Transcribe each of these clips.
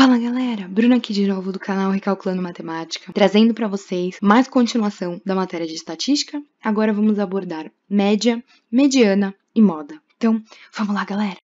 Fala galera, Bruna aqui de novo do canal Recalculando Matemática, trazendo para vocês mais continuação da matéria de estatística. Agora vamos abordar média, mediana e moda. Então, vamos lá galera!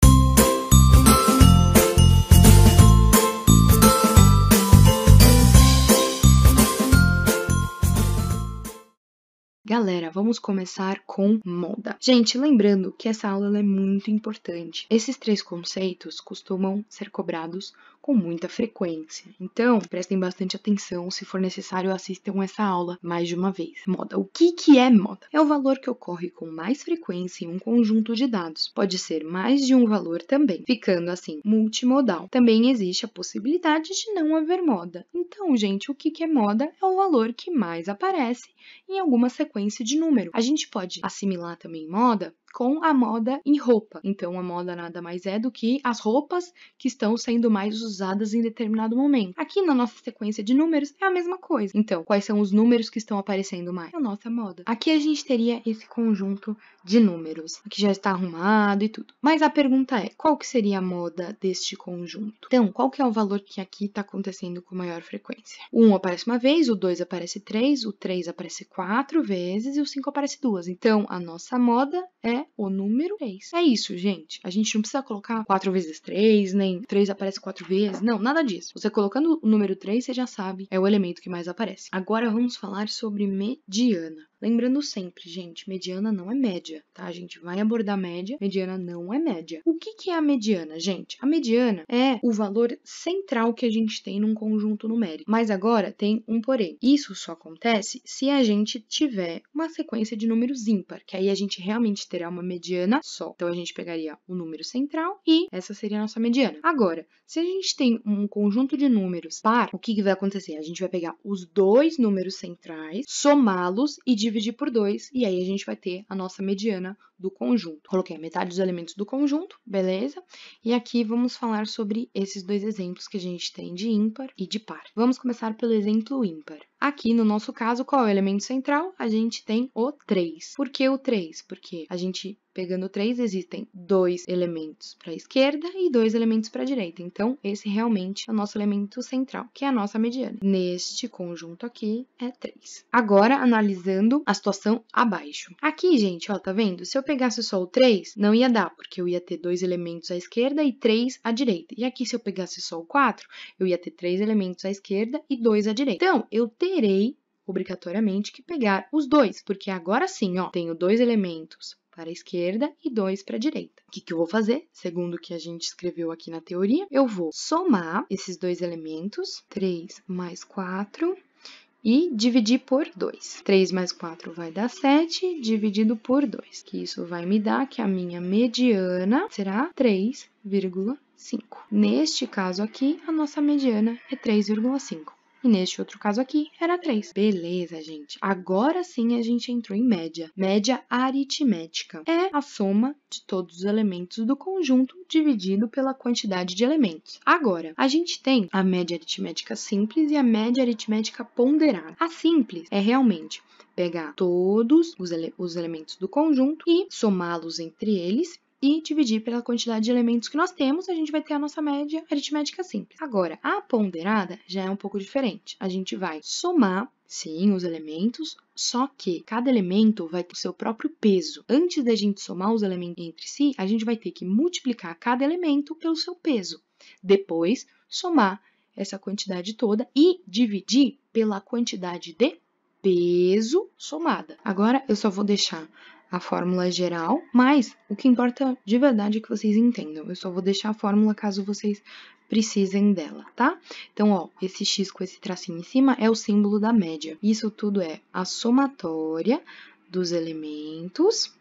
Galera, vamos começar com moda. Gente, lembrando que essa aula é muito importante. Esses três conceitos costumam ser cobrados com muita frequência. Então, prestem bastante atenção. Se for necessário, assistam essa aula mais de uma vez. Moda. O que é moda? É o valor que ocorre com mais frequência em um conjunto de dados. Pode ser mais de um valor também, ficando assim, multimodal. Também existe a possibilidade de não haver moda. Então, gente, o que é moda? É o valor que mais aparece em alguma sequência de número. A gente pode assimilar também moda com a moda em roupa. Então, a moda nada mais é do que as roupas que estão sendo mais usadas em determinado momento. Aqui na nossa sequência de números é a mesma coisa. Então, quais são os números que estão aparecendo mais? A nossa moda. Aqui a gente teria esse conjunto de números, que já está arrumado e tudo. Mas a pergunta é, qual que seria a moda deste conjunto? Então, qual que é o valor que aqui está acontecendo com maior frequência? O 1 aparece uma vez, o 2 aparece 3, o 3 aparece 4 vezes e o 5 aparece 2. Então, a nossa moda é o número 3. É isso, gente. A gente não precisa colocar 4 vezes 3, nem 3 aparece 4 vezes. Não, nada disso. Você colocando o número 3, você já sabe, é o elemento que mais aparece. Agora vamos falar sobre mediana. Lembrando sempre, gente, mediana não é média, tá? A gente vai abordar média, mediana não é média. O que é a mediana, gente? A mediana é o valor central que a gente tem num conjunto numérico. Mas agora tem um porém. Isso só acontece se a gente tiver uma sequência de números ímpar, que aí a gente realmente terá uma mediana só. Então, a gente pegaria o número central e essa seria a nossa mediana. Agora, se a gente tem um conjunto de números par, o que vai acontecer? A gente vai pegar os dois números centrais, somá-los e dividir por 2, e aí a gente vai ter a nossa mediana do conjunto. Coloquei a metade dos elementos do conjunto, beleza? E aqui vamos falar sobre esses dois exemplos que a gente tem de ímpar e de par. Vamos começar pelo exemplo ímpar. Aqui, no nosso caso, qual é o elemento central? A gente tem o 3. Por que o 3? Porque a gente, pegando o 3, existem 2 elementos para a esquerda e 2 elementos para a direita. Então, esse realmente é o nosso elemento central, que é a nossa mediana. Neste conjunto aqui, é 3. Agora, analisando a situação abaixo. Aqui, gente, ó, tá vendo? Se eu pegasse só o 3, não ia dar, porque eu ia ter 2 elementos à esquerda e 3 à direita. E aqui, se eu pegasse só o 4, eu ia ter 3 elementos à esquerda e 2 à direita. Então, eu terei, obrigatoriamente, que pegar os dois, porque agora sim, ó, tenho 2 elementos para a esquerda e 2 para a direita. O que eu vou fazer? Segundo o que a gente escreveu aqui na teoria, eu vou somar esses 2 elementos, 3 mais 4, e dividir por 2. 3 mais 4 vai dar 7, dividido por 2. Que isso vai me dar que a minha mediana será 3,5. Neste caso aqui, a nossa mediana é 3,5. E neste outro caso aqui, era 3. Beleza, gente. Agora sim a gente entrou em média. Média aritmética. É a soma de todos os elementos do conjunto dividido pela quantidade de elementos. Agora, a gente tem a média aritmética simples e a média aritmética ponderada. A simples é realmente pegar todos os elementos do conjunto e somá-los entre eles e dividir pela quantidade de elementos que nós temos, a gente vai ter a nossa média aritmética simples. Agora, a ponderada já é um pouco diferente. A gente vai somar, sim, os elementos, só que cada elemento vai ter o seu próprio peso. Antes da gente somar os elementos entre si, a gente vai ter que multiplicar cada elemento pelo seu peso. Depois, somar essa quantidade toda e dividir pela quantidade de peso somada. Agora, eu só vou deixar a fórmula geral, mas o que importa de verdade é que vocês entendam. Eu só vou deixar a fórmula caso vocês precisem dela, tá? Então, ó, esse x com esse tracinho em cima é o símbolo da média. Isso tudo é a somatória dos elementos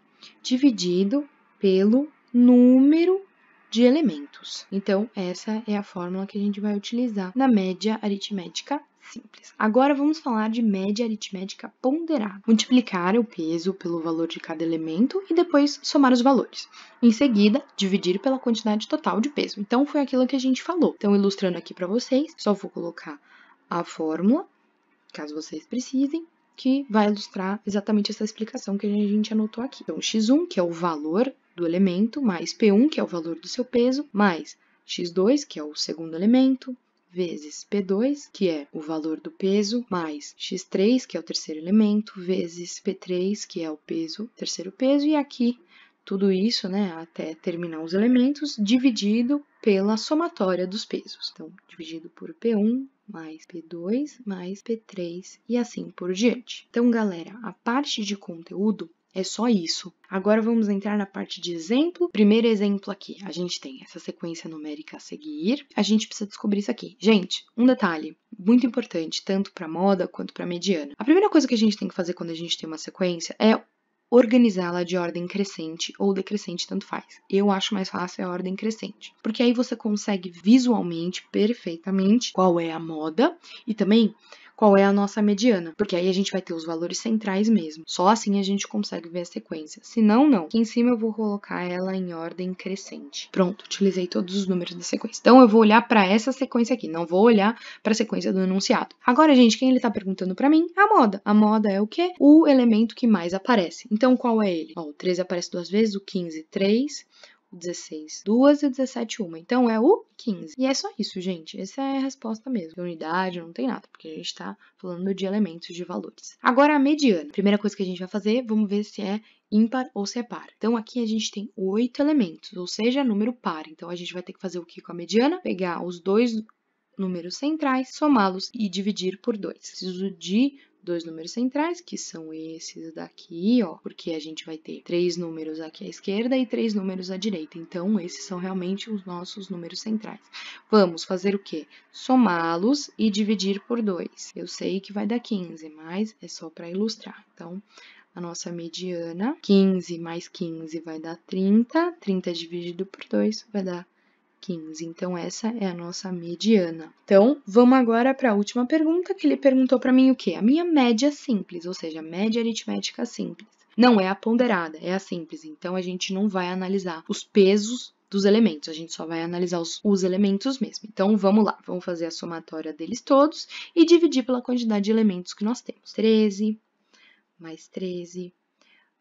dividido pelo número de elementos. Então, essa é a fórmula que a gente vai utilizar na média aritmética simples. Agora vamos falar de média aritmética ponderada. Multiplicar o peso pelo valor de cada elemento e depois somar os valores. Em seguida, dividir pela quantidade total de peso. Então, foi aquilo que a gente falou. Então, ilustrando aqui para vocês, só vou colocar a fórmula, caso vocês precisem, que vai ilustrar exatamente essa explicação que a gente anotou aqui. Então, x1, que é o valor do elemento, mais p1, que é o valor do seu peso, mais x2, que é o segundo elemento, vezes P2, que é o valor do peso, mais X3, que é o terceiro elemento, vezes P3, que é o peso, terceiro peso, e aqui tudo isso, né, até terminar os elementos, dividido pela somatória dos pesos. Então, dividido por P1 mais P2 mais P3 e assim por diante. Então, galera, a parte de conteúdo é só isso. Agora vamos entrar na parte de exemplo. Primeiro exemplo aqui, a gente tem essa sequência numérica a seguir. A gente precisa descobrir isso aqui. Gente, um detalhe muito importante, tanto para moda quanto para mediana. A primeira coisa que a gente tem que fazer quando a gente tem uma sequência é organizá-la de ordem crescente ou decrescente, tanto faz. Eu acho mais fácil a ordem crescente, porque aí você consegue visualmente, perfeitamente, qual é a moda e também qual é a nossa mediana, porque aí a gente vai ter os valores centrais mesmo. Só assim a gente consegue ver a sequência. Se não, não. Aqui em cima eu vou colocar ela em ordem crescente. Pronto, utilizei todos os números da sequência. Então eu vou olhar para essa sequência aqui, não vou olhar para a sequência do enunciado. Agora, gente, quem ele tá perguntando para mim? A moda. A moda é o quê? O elemento que mais aparece. Então, qual é ele? Ó, o 13 aparece 2 vezes, o 15, 3, o 16, 2 e o 17, 1. Então, é o 15. E é só isso, gente. Essa é a resposta mesmo. De unidade, não tem nada, porque a gente tá falando de elementos, de valores. Agora, a mediana. Primeira coisa que a gente vai fazer, vamos ver se é ímpar ou se é par. Então, aqui a gente tem 8 elementos, ou seja, número par. Então, a gente vai ter que fazer o que com a mediana? Pegar os dois números centrais, somá-los e dividir por 2. Preciso de dois números centrais, que são esses daqui, ó, porque a gente vai ter 3 números aqui à esquerda e 3 números à direita. Então, esses são realmente os nossos números centrais. Vamos fazer o quê? Somá-los e dividir por 2. Eu sei que vai dar 15, mas é só para ilustrar. Então, a nossa mediana, 15 mais 15 vai dar 30, 30 dividido por 2 vai dar 15. Então, essa é a nossa mediana. Então, vamos agora para a última pergunta, que ele perguntou para mim o quê? A minha média simples, ou seja, a média aritmética simples. Não é a ponderada, é a simples. Então, a gente não vai analisar os pesos dos elementos, a gente só vai analisar os elementos mesmo. Então, vamos lá, vamos fazer a somatória deles todos e dividir pela quantidade de elementos que nós temos. 13, mais 13,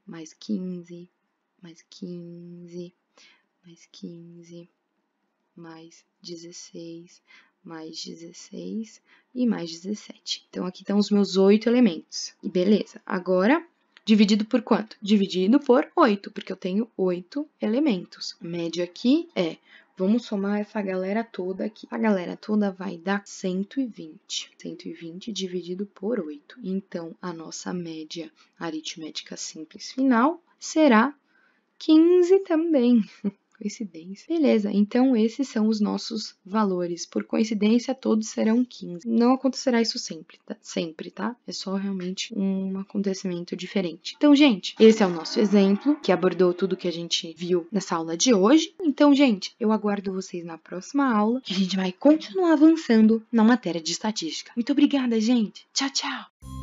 mais 15, mais 15, mais 15, mais 16, mais 16 e mais 17. Então, aqui estão os meus 8 elementos. E beleza. Agora, dividido por quanto? Dividido por 8, porque eu tenho 8 elementos. A média aqui é, vamos somar essa galera toda aqui. A galera toda vai dar 120. 120 dividido por 8. Então, a nossa média aritmética simples final será 15 também. Coincidência. Beleza, então esses são os nossos valores. Por coincidência, todos serão 15. Não acontecerá isso sempre, tá? É só realmente um acontecimento diferente. Então, gente, esse é o nosso exemplo, que abordou tudo que a gente viu nessa aula de hoje. Então, gente, eu aguardo vocês na próxima aula, que a gente vai continuar avançando na matéria de estatística. Muito obrigada, gente! Tchau, tchau!